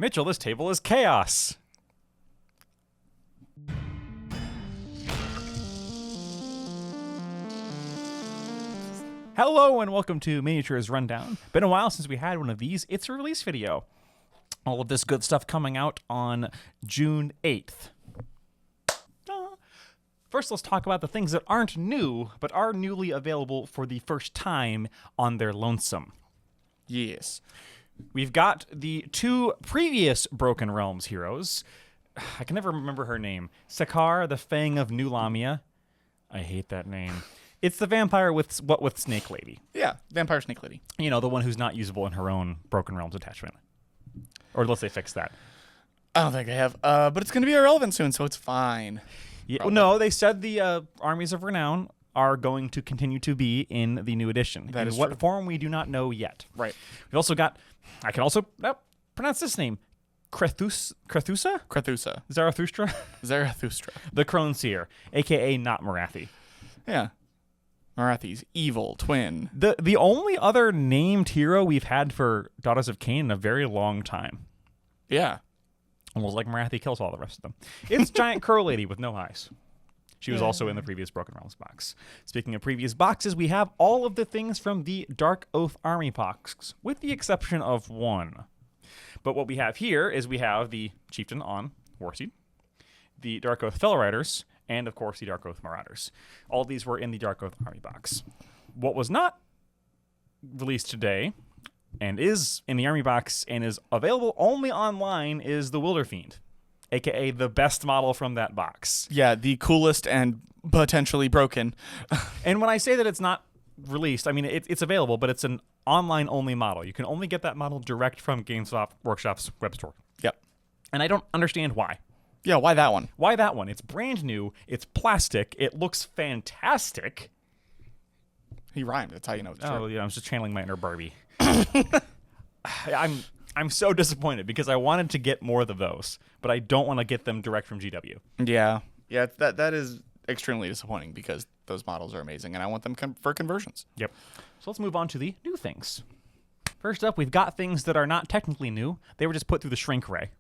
Mitchell, this table is chaos. Hello and welcome to Miniatures Rundown. Been a while since we had one of these. It's a release video. All of this good stuff coming out on June 8th. First, let's talk about the things that aren't new, but are newly available for the first time on their lonesome. Yes. We've got the two previous Broken Realms heroes. I can never remember her name. Sakar, the Fang of New Lamia. I hate that name. It's the vampire with Snake Lady. Yeah, Vampire Snake Lady. You know, the one who's not usable in her own Broken Realms attachment. Or unless they fix that. I don't think they have. But it's going to be irrelevant soon, so it's fine. Yeah, no, they said the Armies of Renown are going to continue to be in the new edition. That is what true. form we do not know yet. Right. We've also got, I can also pronounce this name, Krethusa? Krethusa. Zarathustra? The Crone Seer, a.k.a. not Marathi. Yeah. Marathi's evil twin. The only other named hero we've had for Daughters of Cain in a very long time. Yeah. Almost like Marathi kills all the rest of them. It's Giant Crow Lady with no eyes. She was also in the previous Broken Realms box. Speaking of previous boxes, we have all of the things from the Darkoath Army box, with the exception of one. But what we have here is we have the Chieftain on Warseed, the Darkoath Fellow Riders, and of course the Darkoath Marauders. All these were in the Darkoath Army box. What was not released today, and is in the Army box, and is available only online, is the Wilder Fiend, a.k.a. the best model from that box. Yeah, the coolest and potentially broken. And when I say that it's not released, I mean it's available, but it's an online-only model. You can only get that model direct from Games Workshop's web store. Yep. And I don't understand why. Yeah, why that one? Why that one? It's brand new. It's plastic. It looks fantastic. He rhymed. That's how you know it's true. Oh, yeah, I was just channeling my inner Barbie. I'm so disappointed because I wanted to get more of those, but I don't want to get them direct from GW. Yeah. Yeah, that is extremely disappointing because those models are amazing, and I want them for conversions. Yep. So let's move on to the new things. First up, we've got things that are not technically new. They were just put through the shrink ray.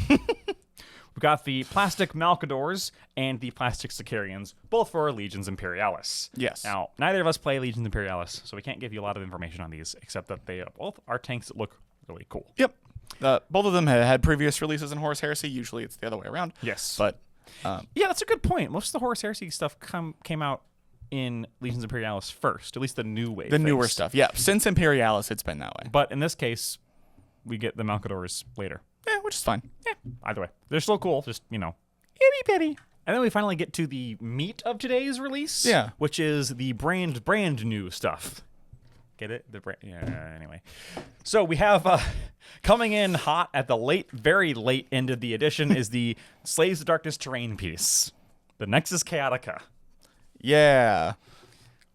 We've got the plastic Malcadors and the plastic Sicarians, both for Legions Imperialis. Yes. Now, neither of us play Legions Imperialis, so we can't give you a lot of information on these, except that they both are tanks that look really cool. Yep. Both of them had previous releases in Horus Heresy. Usually it's the other way around. Yes. But yeah, that's a good point. Most of the Horus Heresy stuff came out in Legions Imperialis first, at least the new wave. The newer stuff, yeah. Since Imperialis, it's been that way. But in this case, we get the Malcadors later. Yeah, which is fine. Yeah, either way. They're still cool, just, itty bitty. And then we finally get to the meat of today's release. Yeah. Which is the brand new stuff. Get it? Yeah, anyway. So we have, coming in hot at the very late end of the edition is the Slaves of Darkness terrain piece. The Nexus Chaotica. Yeah.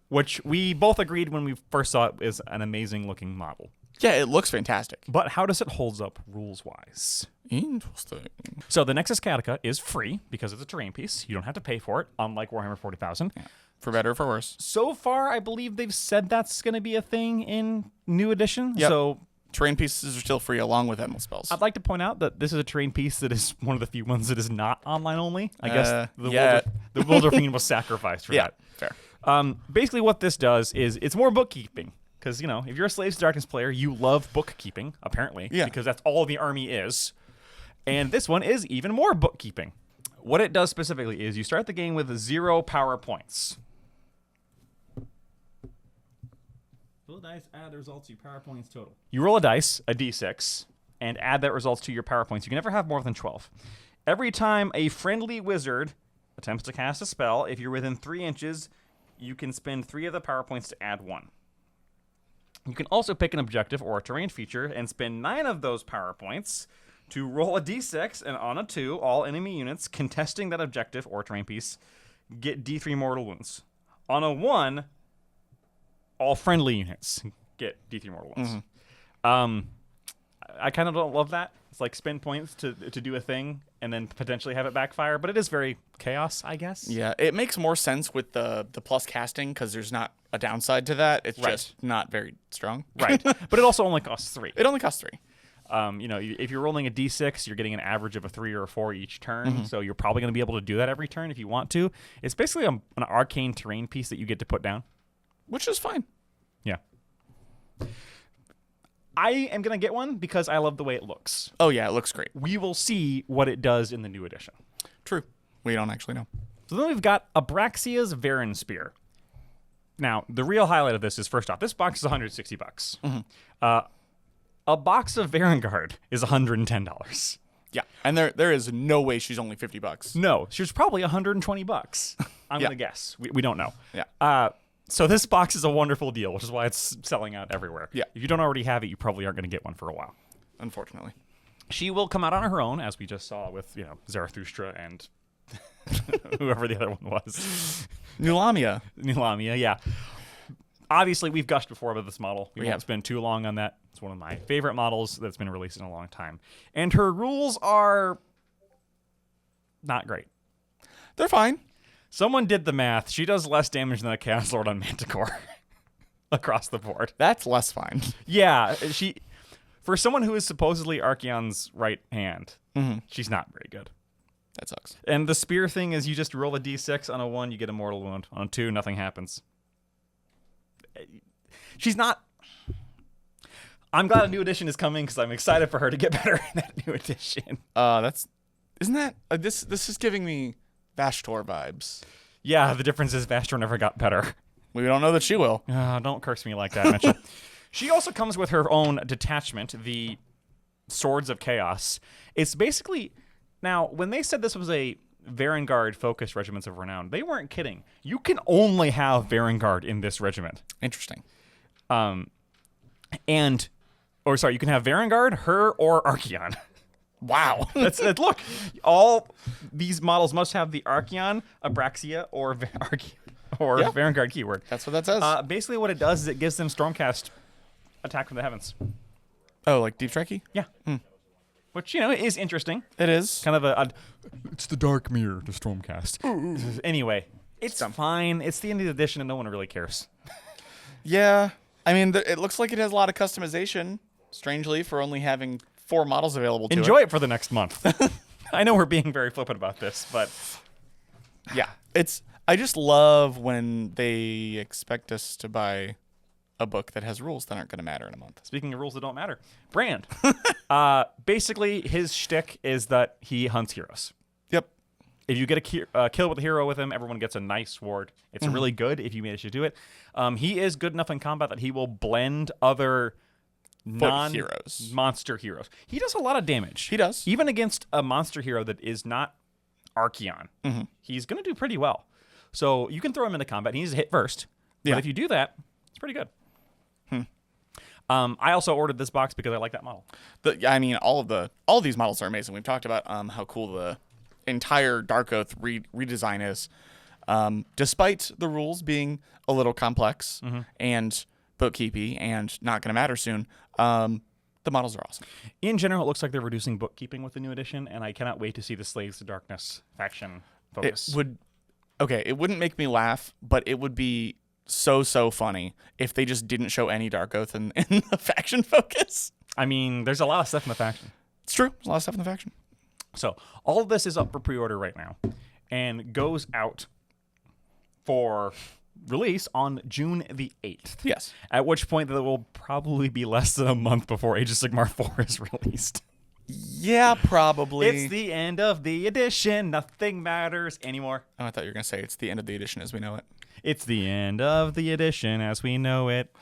Which we both agreed when we first saw it is an amazing looking model. Yeah, it looks fantastic. But how does it hold up rules-wise? Interesting. So the Nexus Chaotica is free because it's a terrain piece. You don't have to pay for it, unlike Warhammer 40,000. Yeah. For better or for worse. So far, I believe they've said that's going to be a thing in new edition. Yep. So terrain pieces are still free along with Emerald spells. I'd like to point out that this is a terrain piece that is one of the few ones that is not online only. I guess the Wilder Fiend was sacrificed for that. Fair. Basically, what this does is it's more bookkeeping. Because, if you're a Slaves to Darkness player, you love bookkeeping, apparently. Yeah. Because that's all the army is. And this one is even more bookkeeping. What it does specifically is you start the game with 0 power points. Roll a dice, add the results to your power points total. You roll a dice, a d6, and add that results to your power points. You can never have more than 12. Every time a friendly wizard attempts to cast a spell, if you're within 3 inches, you can spend 3 of the power points to add 1. You can also pick an objective or a terrain feature and spend 9 of those power points to roll a d6, and on a 2, all enemy units contesting that objective or terrain piece get d3 mortal wounds. On a 1, all friendly units get d3 mortal wounds. Mm-hmm. I kind of don't love that. It's like spend points to do a thing and then potentially have it backfire, but it is very chaos, I guess. Yeah, it makes more sense with the plus casting because there's not a downside to that. It's just not very strong. Right. But it also only costs 3. It only costs 3. If you're rolling a d6, you're getting an average of a 3 or a 4 each turn, so you're probably going to be able to do that every turn if you want to. It's basically an arcane terrain piece that you get to put down. Which is fine. Yeah. I am going to get one because I love the way it looks. Oh, yeah, it looks great. We will see what it does in the new edition. True. We don't actually know. So then we've got Abraxia's Varan Spear. Now, the real highlight of this is, first off, this box is $160. A box of Varangard is $110. Yeah, and there is no way she's only $50. No, she's probably $120. I'm Yeah. going to guess. We don't know. Yeah. So this box is a wonderful deal, which is why it's selling out everywhere. Yeah. If you don't already have it, you probably aren't going to get one for a while. Unfortunately. She will come out on her own, as we just saw with, Zarathustra and whoever the other one was. Nulamia. Nulamia, yeah. Obviously, we've gushed before about this model. We We won't have. spend too long on that. It's one of my favorite models that's been released in a long time. And her rules are not great. They're fine. Someone did the math. She does less damage than a Chaos Lord on Manticore across the board. That's less fine. Yeah, for someone who is supposedly Archeon's right hand, she's not very good. That sucks. And the spear thing is you just roll a d6 on a 1, you get a mortal wound. On a 2, nothing happens. She's not... I'm glad a new edition is coming because I'm excited for her to get better in that new edition. Isn't that this is giving me Vashtor vibes. Yeah, the difference is Vashtor never got better. We don't know that she will. Don't curse me like that, Mitchell. She also comes with her own detachment, the Swords of Chaos. It's basically... Now, when they said this was a Varangard-focused Regiments of Renown, they weren't kidding. You can only have Varangard in this regiment. Interesting. You can have Varangard, her, or Archeon. Wow. Look, all these models must have the Archeon, Abraxia, or Varangard keyword. That's what that says. Basically, what it does is it gives them Stormcast attack from the heavens. Oh, like Deep Strikey? Yeah. Which, is interesting. It is. Kind of it's the Dark Mirror to Stormcast. Anyway, it's fine. It's the end of the edition and no one really cares. Yeah. I mean, it looks like it has a lot of customization, strangely, for only having 4 models available to it. Enjoy it for the next month. I know we're being very flippant about this, but... Yeah. I just love when they expect us to buy a book that has rules that aren't going to matter in a month. Speaking of rules that don't matter, Brand. Basically, his shtick is that he hunts heroes. Yep. If you get a kill with a hero with him, everyone gets a nice sword. It's really good if you manage to do it. He is good enough in combat that he will blend other heroes. Monster heroes. He does a lot of damage. He does. Even against a monster hero that is not Archeon. He's going to do pretty well. So you can throw him into combat. He needs to hit first. Yeah. But if you do that, it's pretty good. I also ordered this box because I like that model. All these models are amazing. We've talked about how cool the entire Darkoath redesign is, despite the rules being a little complex and bookkeepy and not going to matter soon. The models are awesome. In general, it looks like they're reducing bookkeeping with the new edition, and I cannot wait to see the Slaves to Darkness faction focus. It wouldn't make me laugh, but it would be so funny if they just didn't show any Darkoath in the faction focus. I mean, there's a lot of stuff in the faction. It's true. There's a lot of stuff in the faction. So all of this is up for pre-order right now and goes out for release on June the 8th. Yes. At which point there will probably be less than a month before Age of Sigmar 4 is released. Yeah, probably. It's the end of the edition. Nothing matters anymore. Oh, I thought you were going to say it's the end of the edition as we know it. It's the end of the edition as we know it.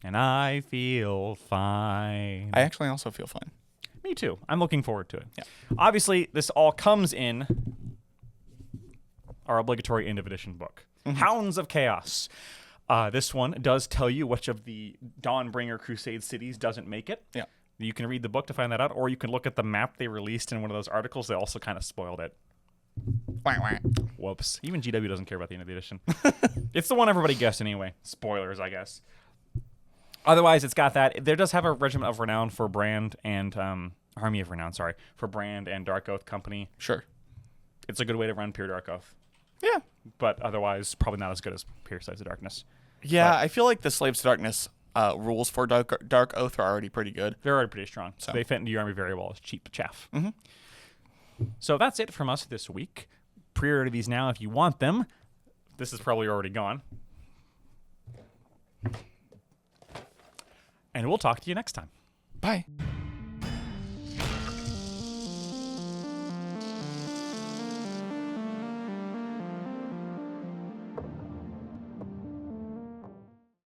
And I feel fine. I actually also feel fine. Me too. I'm looking forward to it. Yeah. Obviously, this all comes in our obligatory end of edition book, Hounds of Chaos. This one does tell you which of the Dawnbringer Crusade cities doesn't make it. Yeah. You can read the book to find that out, or you can look at the map they released in one of those articles. They also kind of spoiled it. Whoops. Even GW doesn't care about the end of the edition. It's the one everybody guessed anyway. Spoilers, I guess. Otherwise, it's got that. There does have a Regiment of Renown for Brand and Army of Renown, sorry, for Brand and Darkoath Company. Sure. It's a good way to run pure Darkoath. Yeah. But otherwise, probably not as good as Pure Sides of Darkness. Yeah, But- I feel like the Slaves to Darkness rules for Darkoath are already pretty good. They're already pretty strong. So they fit into your army very well as cheap chaff. Mm-hmm. So that's it from us this week. Pre-order these now if you want them. This is probably already gone. And we'll talk to you next time. Bye.